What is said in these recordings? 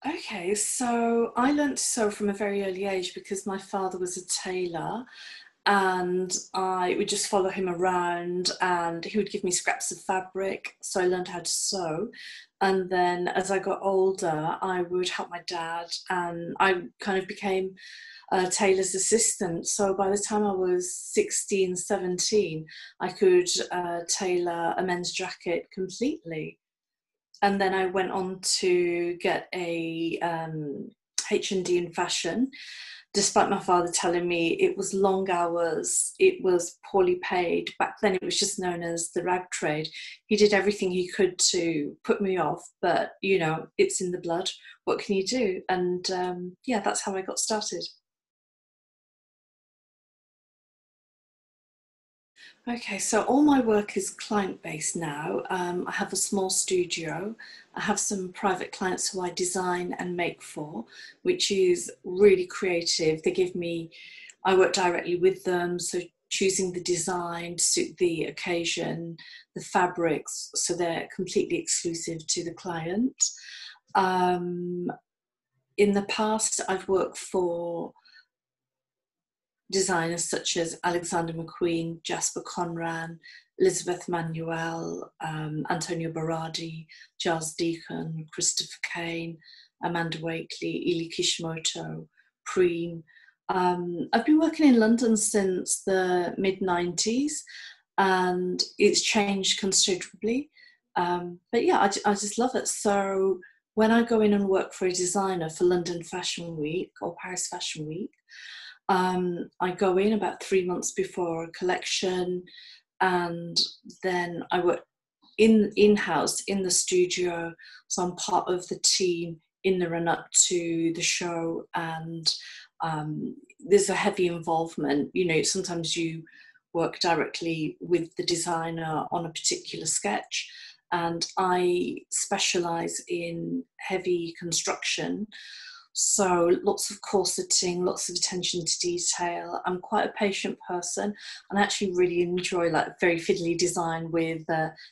Okay, so I learnt to sew from a very early age because my father was a tailor, and I would just follow him around and he would give me scraps of fabric. So I learned how to sew. And then as I got older, I would help my dad and I kind of became a tailor's assistant. So by the time I was 16, 17, I could tailor a men's jacket completely. And then I went on to get a H&D in fashion, despite my father telling me it was long hours, it was poorly paid. Back then it was just known as the rag trade. He did everything he could to put me off, but you know, it's in the blood. What can you do? And yeah, that's how I got started. Okay, so all my work is client-based now. I have a small studio. I have some private clients who I design and make for, which is really creative. They give me, I work directly with them, so choosing the design to suit the occasion, the fabrics, so they're completely exclusive to the client. Um, in the past, I've worked for designers such as Alexander McQueen, Jasper Conran, Elizabeth Manuel, Antonio Berardi, Giles Deacon, Christopher Kane, Amanda Wakely, Eli Kishimoto, Preen. I've been working in London since the mid-90s and it's changed considerably. But yeah, I just love it. So when I go in and work for a designer for London Fashion Week or Paris Fashion Week, I go in about 3 months before a collection, and then I work in-house in the studio. So I'm part of the team in the run up to the show, and there's a heavy involvement. You know, sometimes you work directly with the designer on a particular sketch, and I specialize in heavy construction. So lots of corseting, lots of attention to detail. I'm quite a patient person and I actually really enjoy like very fiddly design with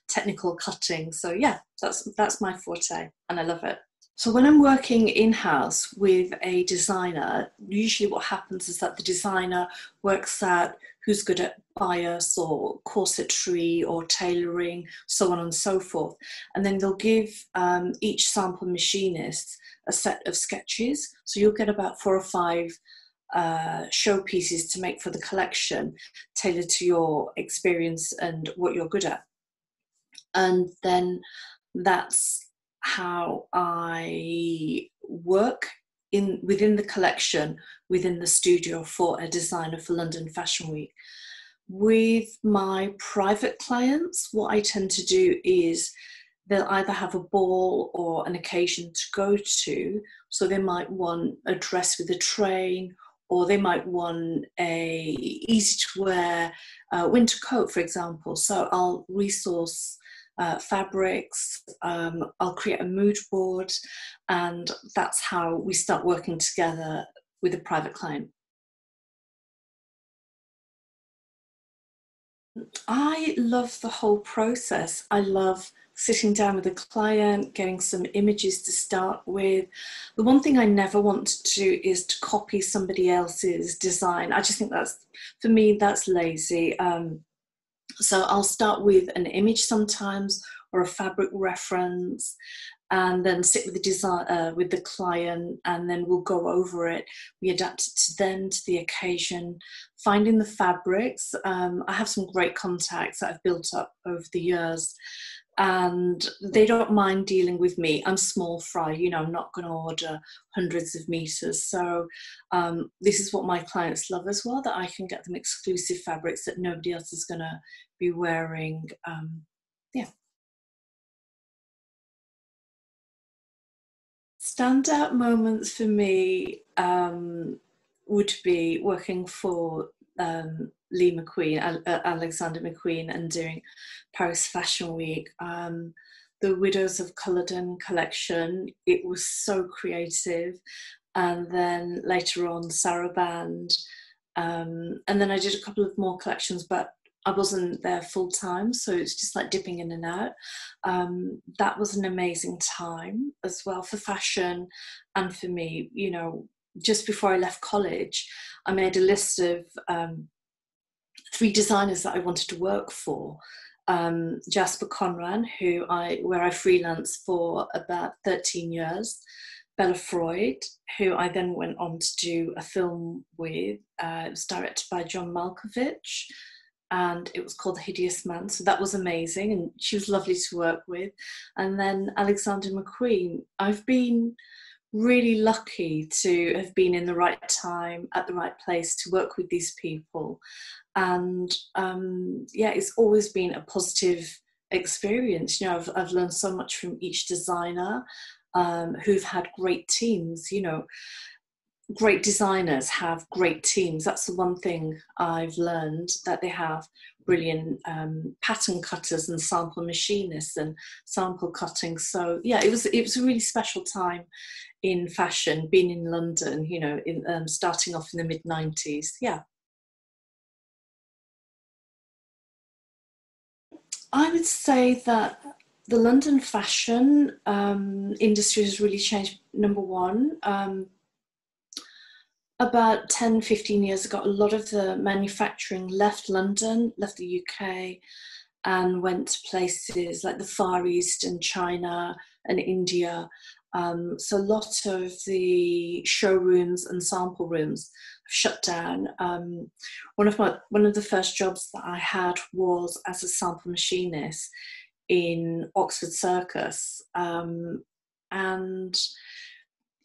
technical cutting. So yeah, that's my forte and I love it. So when I'm working in-house with a designer, usually what happens is that the designer works out who's good at bias or corsetry or tailoring, so on and so forth. And then they'll give each sample machinist a set of sketches. So you'll get about 4 or 5 showpieces to make for the collection, tailored to your experience and what you're good at. And then that's how I work within the collection, within the studio for a designer for London Fashion Week. With my private clients, what I tend to do is they'll either have a ball or an occasion to go to. So they might want a dress with a train, or they might want a easy to wear winter coat, for example. So I'll resource fabrics, I'll create a mood board, and that's how we start working together with a private client. I love the whole process. I love sitting down with a client, getting some images to start with. The one thing I never want to do is to copy somebody else's design. I just think that's, for me, that's lazy. So I'll start with an image sometimes or a fabric reference, and then sit with the design with the client, and then we'll go over it. We adapt it to them, to the occasion, finding the fabrics. I have some great contacts that I've built up over the years, and they don't mind dealing with me. I'm small fry, you know, I'm not going to order hundreds of meters. So this is what my clients love as well, that I can get them exclusive fabrics that nobody else is going to be wearing. Yeah. Standout moments for me would be working for Lee McQueen, Alexander McQueen, and doing Paris Fashion Week. The Widows of Culloden collection, it was so creative. And then later on, Sarah Band. And then I did a couple of more collections, but I wasn't there full time, so it's just like dipping in and out. That was an amazing time as well for fashion and for me. You know, just before I left college, I made a list of 3 designers that I wanted to work for. Jasper Conran, where I freelanced for about 13 years. Bella Freud, who I then went on to do a film with. It was directed by John Malkovich, and it was called The Hideous Man. So that was amazing, and she was lovely to work with. And then Alexander McQueen. I've been really lucky to have been in the right time at the right place to work with these people. And yeah, it's always been a positive experience. You know, I've learned so much from each designer, who've had great teams. You know, great designers have great teams. That's the one thing I've learned, that they have brilliant pattern cutters and sample machinists and sample cutting. So yeah, it was a really special time in fashion, being in London, you know, starting off in the mid-90s. Yeah. I would say that the London fashion industry has really changed. Number one, about 10, 15 years ago, a lot of the manufacturing left London, left the UK, and went to places like the Far East and China and India. So a lot of the showrooms and sample rooms have shut down. One of the first jobs that I had was as a sample machinist in Oxford Circus. And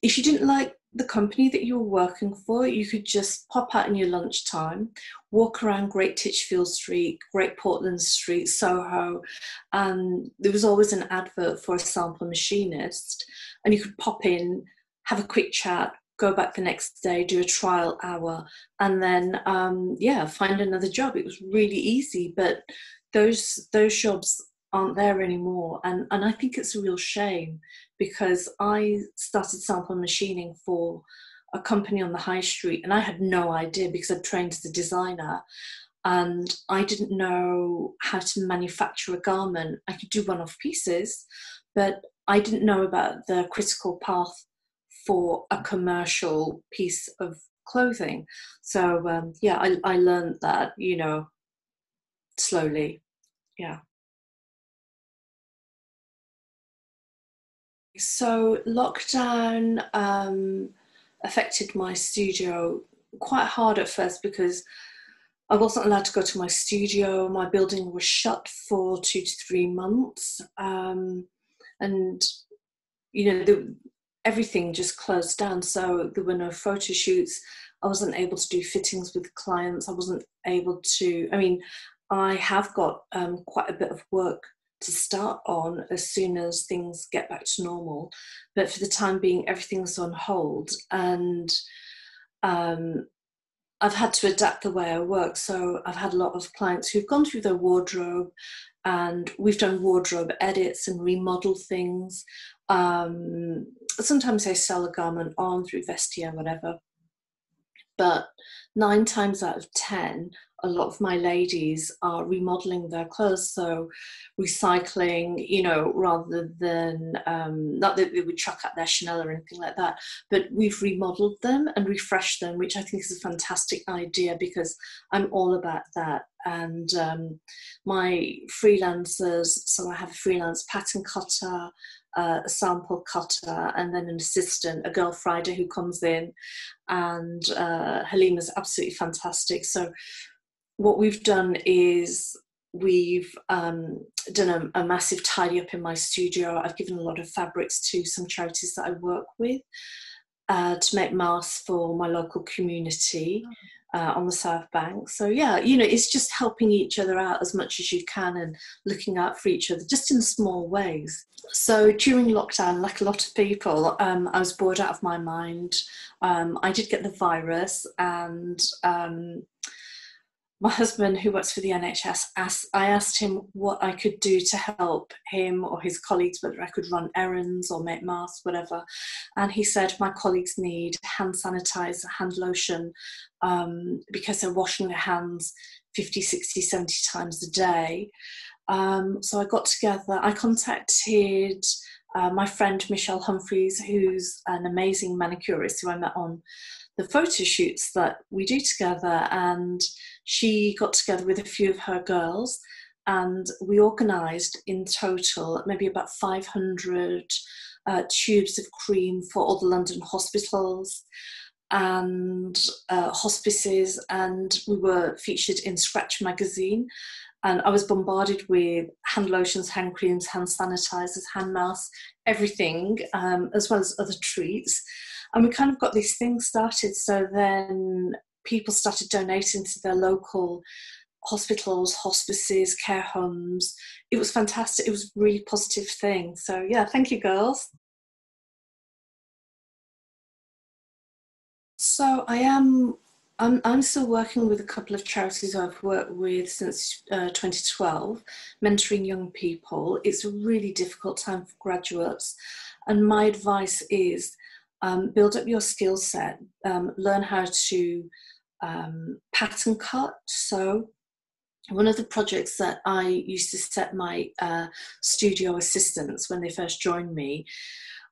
if you didn't like the company that you were working for, you could just pop out in your lunchtime, walk around Great Titchfield Street, Great Portland Street, Soho, and there was always an advert for a sample machinist, and you could pop in, have a quick chat, go back the next day, do a trial hour, and then yeah, find another job. It was really easy, but those jobs aren't there anymore, and I think it's a real shame, because I started sample machining for a company on the high street, and I had no idea, because I'd trained as a designer, and I didn't know how to manufacture a garment. I could do one-off pieces, but I didn't know about the critical path for a commercial piece of clothing. So yeah, I learned that, you know, slowly. Yeah. So lockdown affected my studio quite hard at first, because I wasn't allowed to go to my studio. My building was shut for 2 to 3 months, and you know, everything just closed down. So there were no photo shoots. I wasn't able to do fittings with clients. I wasn't able to. I mean, I have got quite a bit of work to start on as soon as things get back to normal, but for the time being, everything's on hold, and I've had to adapt the way I work. So I've had a lot of clients who've gone through their wardrobe, and we've done wardrobe edits and remodeled things. Sometimes they sell a garment on through Vestia, whatever. But 9 times out of 10, a lot of my ladies are remodeling their clothes, so recycling, you know, rather than, not that they would chuck out their Chanel or anything like that, but we've remodeled them and refreshed them, which I think is a fantastic idea, because I'm all about that. And my freelancers, so I have a freelance pattern cutter, a sample cutter, and then an assistant, a girl Friday who comes in, and Halima's absolutely fantastic. So what we've done is we've done a massive tidy up in my studio. I've given a lot of fabrics to some charities that I work with to make masks for my local community on the South Bank. So yeah, you know, it's just helping each other out as much as you can and looking out for each other, just in small ways. So during lockdown, like a lot of people, I was bored out of my mind. I did get the virus, and my husband, who works for the NHS, I asked him what I could do to help him or his colleagues, whether I could run errands or make masks, whatever. And he said, my colleagues need hand sanitizer, hand lotion, because they're washing their hands 50, 60, 70 times a day. So I contacted my friend Michelle Humphreys, who's an amazing manicurist who I met on the photo shoots that we do together, and she got together with a few of her girls, and we organised in total maybe about 500 tubes of cream for all the London hospitals and hospices, and we were featured in Scratch magazine. And I was bombarded with hand lotions, hand creams, hand sanitizers, hand masks, everything, as well as other treats. And we kind of got these things started. So then people started donating to their local hospitals, hospices, care homes. It was fantastic. It was a really positive thing. So yeah, thank you, girls. So I'm still working with a couple of charities I've worked with since 2012, mentoring young people. It's a really difficult time for graduates, and my advice is build up your skill set, learn how to pattern cut. So one of the projects that I used to set my studio assistants when they first joined me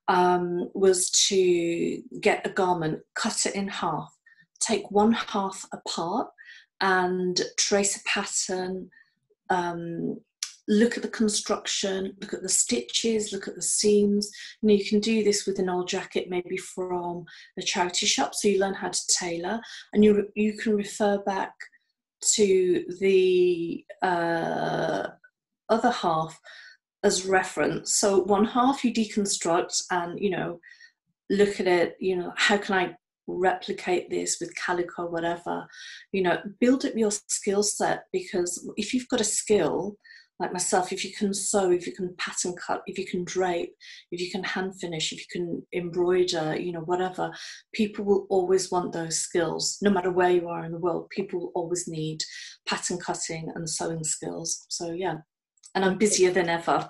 was to get a garment, cut it in half, take one half apart and trace a pattern, look at the construction, look at the stitches, look at the seams. You know, you can do this with an old jacket maybe from a charity shop, so you learn how to tailor, and you can refer back to the other half as reference. So one half you deconstruct and, you know, look at it, you know, how can I replicate this with calico, whatever, you know, build up your skill set, because if you've got a skill, like myself, if you can sew, if you can pattern cut, if you can drape, if you can hand finish, if you can embroider, you know, whatever, people will always want those skills. No matter where you are in the world, people will always need pattern cutting and sewing skills. So yeah, and I'm busier than ever.